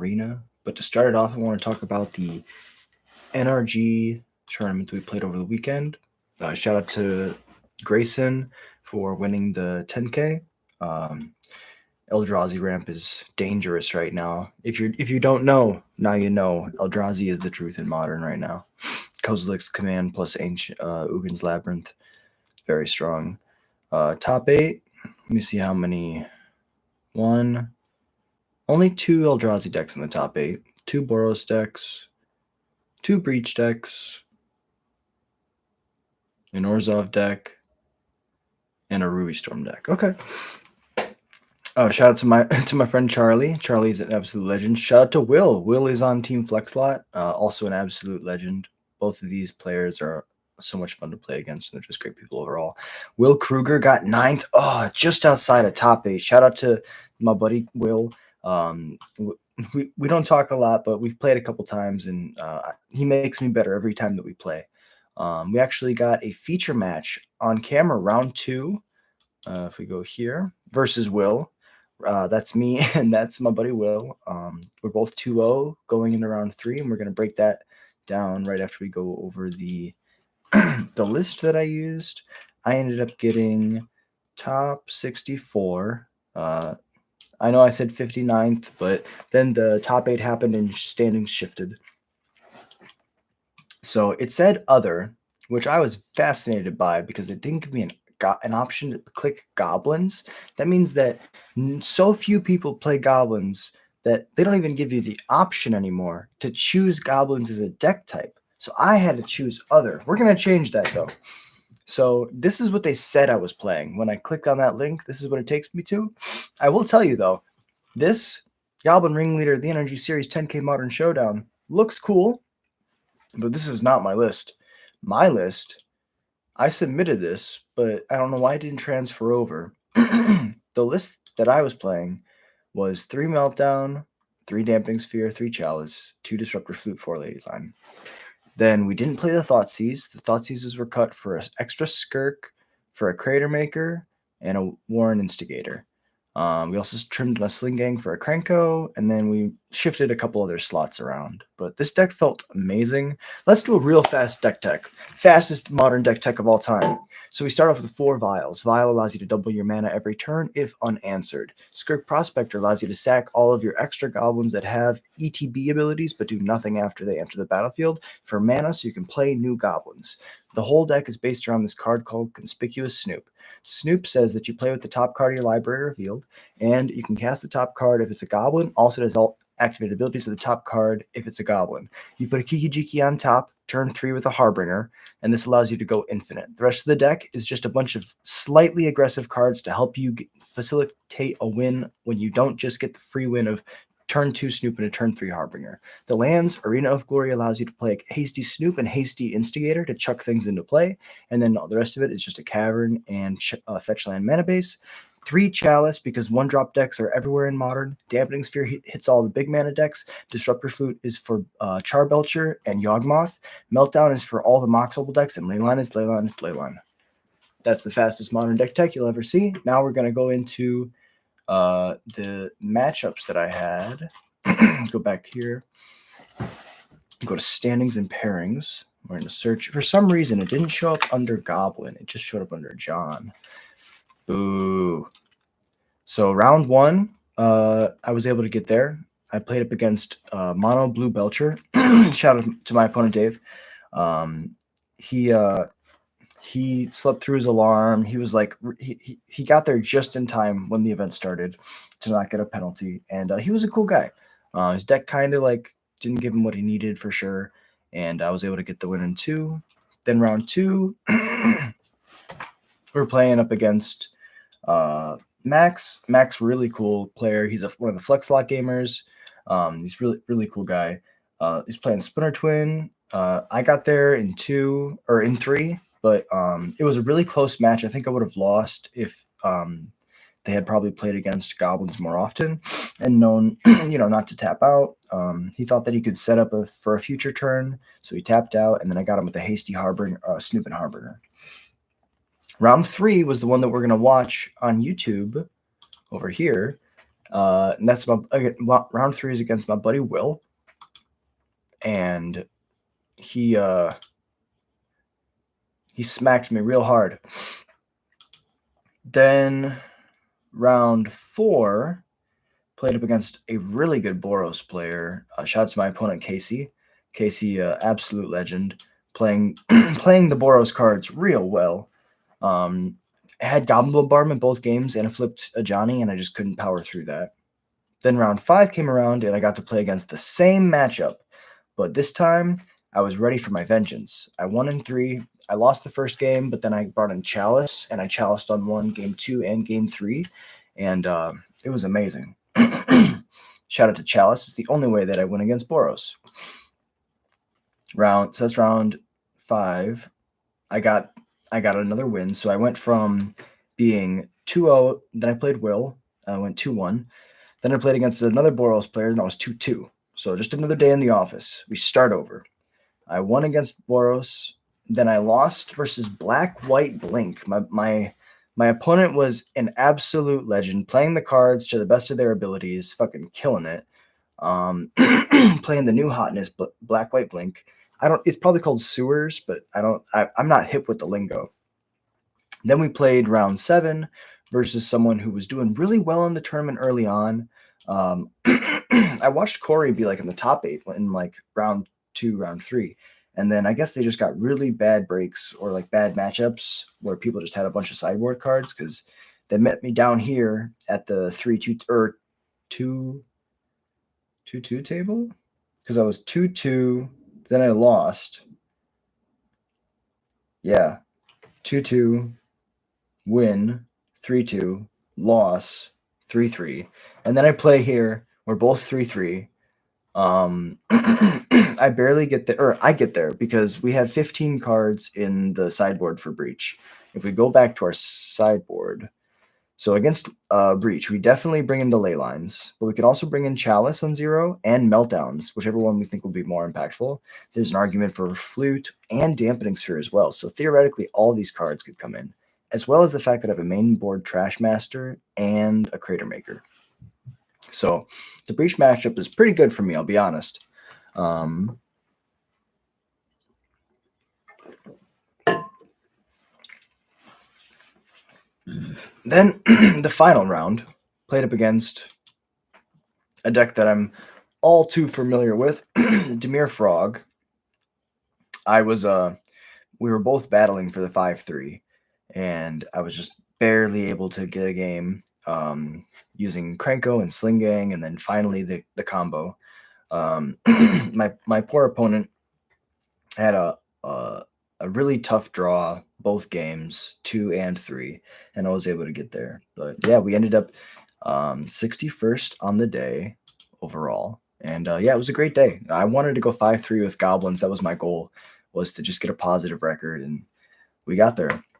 Arena. But to start it off, I want to talk about the NRG tournament we played over the weekend. Shout out to Grayson for winning the 10K. Eldrazi ramp is dangerous right now. If you don't know, now you know. Eldrazi is the truth in Modern right now. Kozilek's Command plus Ancient Ugin's Labyrinth, very strong. Top 8. Let me see how many. Only 2 Eldrazi decks in the top 8. 2 Boros decks, 2 Breach decks, an Orzhov deck, and a Ruby Storm deck. Okay. Shout out to my friend Charlie. Charlie's an absolute legend. Shout out to Will. Will is on Team Flexlot, also an absolute legend. Both of these players are so much fun to play against. They're just great people overall. Will Kruger got 9th. Oh, just outside of top 8. Shout out to my buddy Will. We don't talk a lot, but we've played a couple times, and he makes me better every time that we play. We actually got a feature match on camera, round 2. If we go here, versus Will. That's me, and that's my buddy Will. We're both 2-0 going into round 3, and we're going to break that down right after we go over the the list that I used. I ended up getting top 64. I know I said 59th, but then the top 8 happened and standings shifted. So it said other, which I was fascinated by because it didn't give me an option to click Goblins. That means that so few people play Goblins that they don't even give you the option anymore to choose Goblins as a deck type. So I had to choose other. We're going to change that though. So this is what they said I was playing. When I clicked on that link, this is what it takes me to. I will tell you though, this Goblin Ringleader, the NRG Series 10K Modern Showdown looks cool, but this is not my list. My list, I submitted this, but I don't know why it didn't transfer over. The list that I was playing was 3 Meltdown, 3 Damping Sphere, 3 Chalice, 2 Disruptor Flute, 4 Ladyline. Then we didn't play the Thoughtseize. The Thoughteizes were cut for an extra Skirk, for a Crater Maker, and a Warren Instigator. We also trimmed my Sling Gang for a Krenko, and then we shifted a couple other slots around. But this deck felt amazing. Let's do a real fast deck tech. Fastest modern deck tech of all time. So we start off with 4 Vials. Vial allows you to double your mana every turn if unanswered. Skirk Prospector allows you to sack all of your extra goblins that have ETB abilities but do nothing after they enter the battlefield for mana so you can play new goblins. The whole deck is based around this card called Conspicuous Snoop. Snoop says that you play with the top card of your library revealed, and you can cast the top card if it's a goblin. Also, it has all activated abilities of the top card if it's a goblin. You put a Kiki Jiki on top, turn 3 with a Harbinger, and this allows you to go infinite. The rest of the deck is just a bunch of slightly aggressive cards to help you facilitate a win when you don't just get the free win of turn 2 Snoop and a turn 3 Harbinger. The lands, Arena of Glory allows you to play a Hasty Snoop and Hasty Instigator to chuck things into play, and then the rest of it is just a Cavern and fetch land mana base. 3 Chalice, because 1-drop decks are everywhere in Modern. Dampening Sphere hits all the big mana decks. Disruptor Flute is for Charbelcher and Yawgmoth. Meltdown is for all the Moxable decks, and Leyline is Leyline. That's the fastest Modern deck tech you'll ever see. Now we're going to go into the matchups that I had. Go back here. Go to standings and pairings. We're going to search. For some reason, it didn't show up under Goblin. It just showed up under John. Boo. So round 1, I was able to get there. I played up against Mono Blue Belcher. Shout out to my opponent, Dave. He slept through his alarm. He was like, he got there just in time when the event started to not get a penalty. And he was a cool guy. His deck kind of like didn't give him what he needed for sure. And I was able to get the win in 2. Then round 2, we're playing up against Max. Max, really cool player. He's one of the Flex Slot gamers. He's really cool guy. He's playing Splinter Twin. I got there in 3, but it was a really close match. I think I would have lost if they had probably played against Goblins more often and known, not to tap out. He thought that he could set up for a future turn, so he tapped out, and then I got him with the Hasty Harbinger, Snoop and Harbinger. Round 3 was the one that we're going to watch on YouTube over here. And that's round 3 is against my buddy Will, and he smacked me real hard. Then round 4, played up against a really good Boros player. Shout out to my opponent Casey. Casey, absolute legend, playing playing the Boros cards real well. I had Goblin Bombardment both games, and I flipped a Johnny, and I just couldn't power through that. Then round 5 came around, and I got to play against the same matchup, but this time I was ready for my vengeance. I won in 3. I lost the first game, but then I brought in Chalice, and I chaliced on 1, game 2, and game 3, and it was amazing. Shout out to Chalice. It's the only way that I win against Boros. So that's round 5. I got another win. So I went from being 2-0. Then I played Will. I went 2-1. Then I played against another Boros player, and I was 2-2. So just another day in the office. We start over. I won against Boros. Then I lost versus Black White Blink. My opponent was an absolute legend, playing the cards to the best of their abilities, fucking killing it. Playing the new hotness, Black White Blink. It's probably called Sewers, but I'm not hip with the lingo. Then we played round 7 versus someone who was doing really well in the tournament early on. I watched Corey be like in the top 8 in like round 2, round 3. And then I guess they just got really bad breaks or like bad matchups where people just had a bunch of sideboard cards because they met me down here at the 3-2 or 2-2 table because I was 2-2. Then I lost. Yeah. 2-2, win, 3-2, loss, 3-3. And then I play here. We're both 3-3. I barely get there, or I get there because we have 15 cards in the sideboard for Breach. If we go back to our sideboard, so against Breach, we definitely bring in the ley lines, but we can also bring in Chalice on 0 and Meltdowns, whichever one we think will be more impactful. There's an argument for Flute and Dampening Sphere as well, so theoretically all these cards could come in, as well as the fact that I have a main board Trash Master and a Crater Maker. So the Breach matchup is pretty good for me, I'll be honest. Then the final round, played up against a deck that I'm all too familiar with, Dimir Frog. We were both battling for the 5-3, and I was just barely able to get a game using Krenko and Slingang, and then finally the combo. My poor opponent had a really tough draw both games, 2 and 3, and I was able to get there. But yeah, we ended up 61st on the day overall, and yeah, it was a great day. I wanted to go 5-3 with Goblins. That was my goal, was to just get a positive record, and we got there.